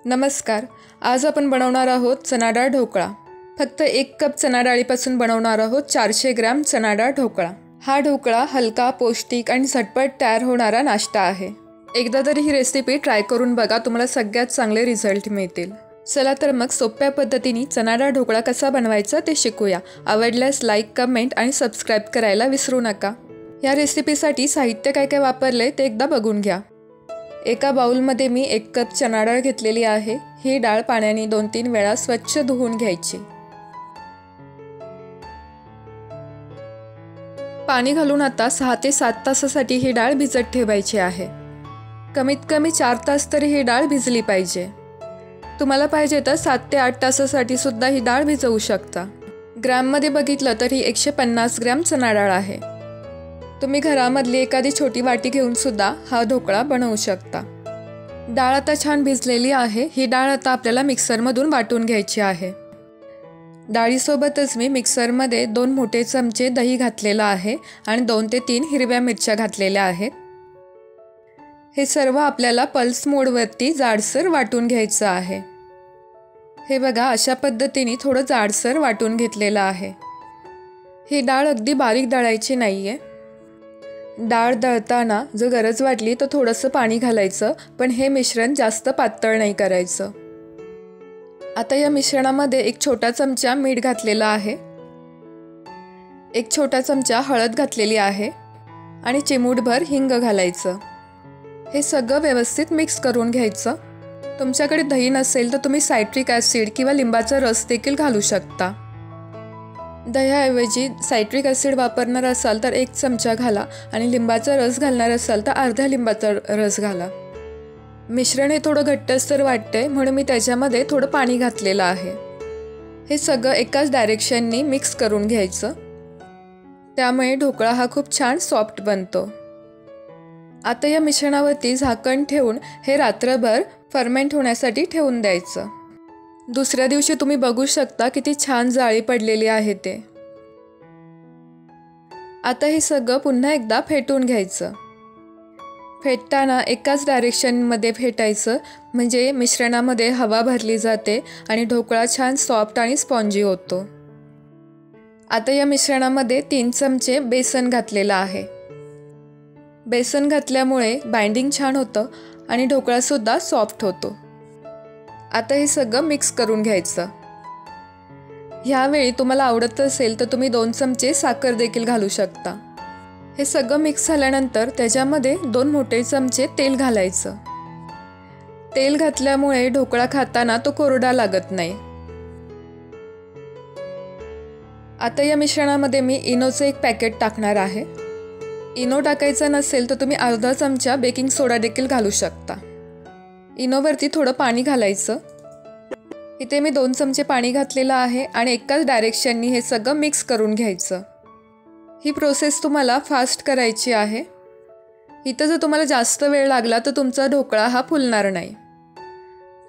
नमस्कार. आज आपण बनवणार आहोत चणा डाळ ढोकळा. फक्त 1 कप चणा डाळीपासून बनवणार आहोत 400 ग्रॅम चणा डाळ ढोकळा. हा ढोकळा हलका, पौष्टिक आणि झटपट तयार होणारा नाश्ता आहे. एकदा तरी ही रेसिपी ट्राय करून बघा, तुम्हाला सगळ्यात चांगले रिझल्ट मिळतील. चला तर मग सोप्या पद्धतीने चणा डाळ ढोकळा कसा बनवायचा ते शिकूया. आवडल्यास लाईक, कमेंट आणि सबस्क्राईब करायला विसरू नका. या रेसिपीसाठी साहित्य काय काय वापरले ते एकदा बघून घ्या. एका बाउलमध्ये मी 1 कप चणा डाळ घेतलेली आहे. ही डाळ पाण्याने 2-3 वेळा स्वच्छ धुवून घ्यायची. पाणी घालून आता 6 ते 7 तासासाठी ही डाळ भिजत ठेवायची आहे. कमीत कमी 4 तास तरी ही डाळ भिजली पाहिजे. तुम्हाला पाहिजे तर 7 ते 8 तासासाठी सुद्धा ही डाळ भिजवू शकता. ग्रॅममध्ये बघितलं तर ही 150 ग्रॅम चणा डाळ आहे. तुम्ही घरामधली एखादी छोटी वाटी घेऊन सुद्धा हा ढोकळा बनवू शकता. डाळ आता छान भिजलेली आहे. ही डाळ आता आपल्याला मिक्सरमधून वाटून घ्यायची आहे. डाळीसोबतच मी मिक्सरमध्ये 2 मोठे चमचे दही घातलेलं आहे आणि 2 ते 3 हिरव्या मिरच्या घातलेल्या आहेत. हे सर्व आपल्याला पल्स मोडवरती जाडसर वाटून घ्यायचं आहे. हे बघा, अशा पद्धतीने थोडं जाडसर वाटून घेतलेलं आहे. ही डाळ अगदी बारीक दळायची नाही आहे. डाळ दळताना जर गरज वाटली तर थोडंसं पाणी घालायचं, पण हे मिश्रण जास्त पातळ नाही करायचं. आता या मिश्रणामध्ये 1 छोटा चमचा मीठ घातलेला आहे, 1 छोटा चमचा हळद घातलेली आहे आणि चिमूटभर हिंग घालायचं. हे सगळं व्यवस्थित मिक्स करून घ्यायचं. तुमच्याकडे दही नसेल तर तुम्ही सायट्रिक ॲसिड किंवा लिंबाचा रस देखील घालू शकता. दह्याऐवजी सायट्रिक ॲसिड वापरणार असाल तर 1 चमचा घाला आणि लिंबाचा रस घालणार असाल तर अर्ध्या लिंबाचा रस घाला. मिश्रण हे थोडं घट्टसर वाटतंय म्हणून मी त्याच्यामध्ये थोडं पाणी घातलेलं आहे. हे सगळं एकाच डायरेक्शननी मिक्स करून घ्यायचं. त्यामुळे ढोकळा हा खूप छान सॉफ्ट बनतो. आता या मिश्रणावरती झाकण ठेवून हे रात्रभर फर्मेंट होण्यासाठी ठेवून द्यायचं. दुसऱ्या दिवशी तुम्ही बघू शकता किती छान जाळी पडलेली आहे ते. आता हे सगळं पुन्हा एकदा फेटून घ्यायचं. फेटताना एकाच डायरेक्शनमध्ये फेटायचं, म्हणजे मिश्रणामध्ये हवा भरली जाते आणि ढोकळा छान सॉफ्ट आणि स्पॉन्जी होतो. आता या मिश्रणामध्ये 3 चमचे बेसन घातलेलं आहे. बेसन घातल्यामुळे बाइंडिंग छान होतं आणि ढोकळासुद्धा सॉफ्ट होतो. आता हे सगळं मिक्स करून घ्यायचं. ह्यावेळी तुम्हाला आवडत असेल तर तुम्ही 2 चमचे साखर देखील घालू शकता. हे सगळं मिक्स झाल्यानंतर त्याच्यामध्ये 2 मोठे चमचे तेल घालायचं. तेल घातल्यामुळे ढोकळा खाताना तो कोरडा लागत नाही. आता या मिश्रणामध्ये मी इनोचं 1 पॅकेट टाकणार आहे. इनो टाकायचा नसेल तर तुम्ही अर्धा चमचा बेकिंग सोडा देखील घालू शकता. इनोवरती थोडं पाणी घालायचं. इथे मी 2 चमचे पाणी घातलेलं आहे आणि एकाच डायरेक्शननी हे सगळं मिक्स करून घ्यायचं. ही प्रोसेस तुम्हाला फास्ट करायची आहे. इथं जर तुम्हाला जास्त वेळ लागला तर तुमचा ढोकळा हा फुलणार नाही.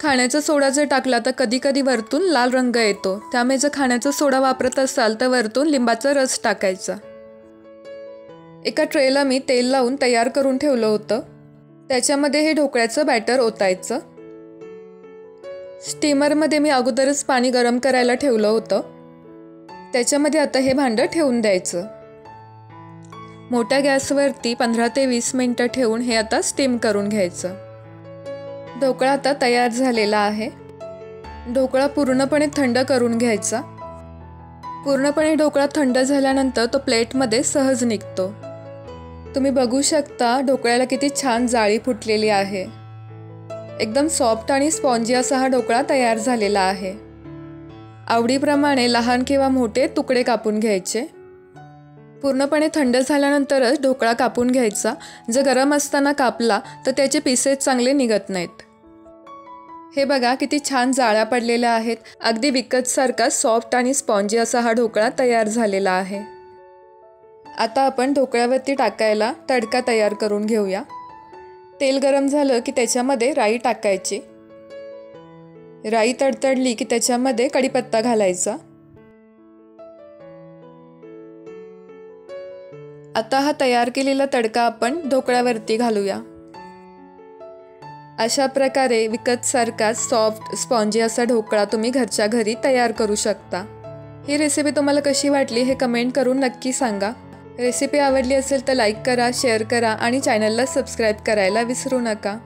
खाण्याचा सोडा जर टाकला तर कधी कधी वरतून लाल रंग येतो. त्यामुळे जर खाण्याचा सोडा वापरत असाल तर वरतून लिंबाचा रस टाकायचा. एका ट्रेला मी तेल लावून तयार करून ठेवलं होतं. त्याच्यामध्ये हे ढोकळ्याचं बॅटर ओतायचं. स्टीमरमध्ये मी अगोदरच पाणी गरम करायला ठेवलं होतं. त्याच्यामध्ये आता हे भांडं ठेवून द्यायचं. मोठ्या गॅसवरती 15 ते 20 मिनटं ठेवून हे आता स्टीम करून घ्यायचं. ढोकळा आता तयार झालेला आहे. ढोकळा पूर्णपणे थंड करून घ्यायचा. पूर्णपणे ढोकळा थंड झाल्यानंतर तो प्लेटमध्ये सहज निघतो. तुम्ही बघू शकता ढोकळ्याला किती छान जाळी फुटलेली आहे. एकदम सॉफ्ट आणि स्पॉन्जी असा हा ढोकळा तयार झालेला आहे. आवडीप्रमाणे लहान किंवा मोठे तुकडे कापून घ्यायचे. पूर्णपणे थंड झाल्यानंतरच ढोकळा कापून घ्यायचा. जर गरम असताना कापला तर त्याचे पीसेस चांगले निघत नाहीत. हे बघा किती छान जाळ्या पडलेल्या आहेत. अगदी विकतसारखा सॉफ्ट आणि स्पॉन्जी असा हा ढोकळा तयार झालेला आहे. आता आपण ढोकळ्यावरती टाकायला तडका तयार करून घेऊया. तेल गरम झालं की त्याच्यामध्ये राई टाकायची. राई तडतडली की त्याच्यामध्ये कढीपत्ता घालायचा. आता हा तयार केलेला तडका आपण ढोकळ्यावरती घालूया. अशा प्रकारे विकतसारखा सॉफ्ट स्पॉन्जी असा ढोकळा तुम्ही घरच्या घरी तयार करू शकता। ही रेसिपी तुम्हाला कशी वाटली हे कमेंट करून नक्की सांगा। रेसिपी आवडली असेल तर लाईक करा, शेअर करा आणि चॅनलला सबस्क्राईब करायला विसरू नका।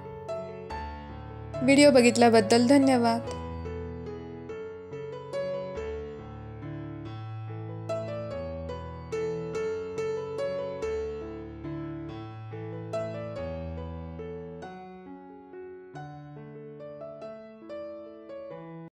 व्हिडिओ बघितल्याबद्दल धन्यवाद।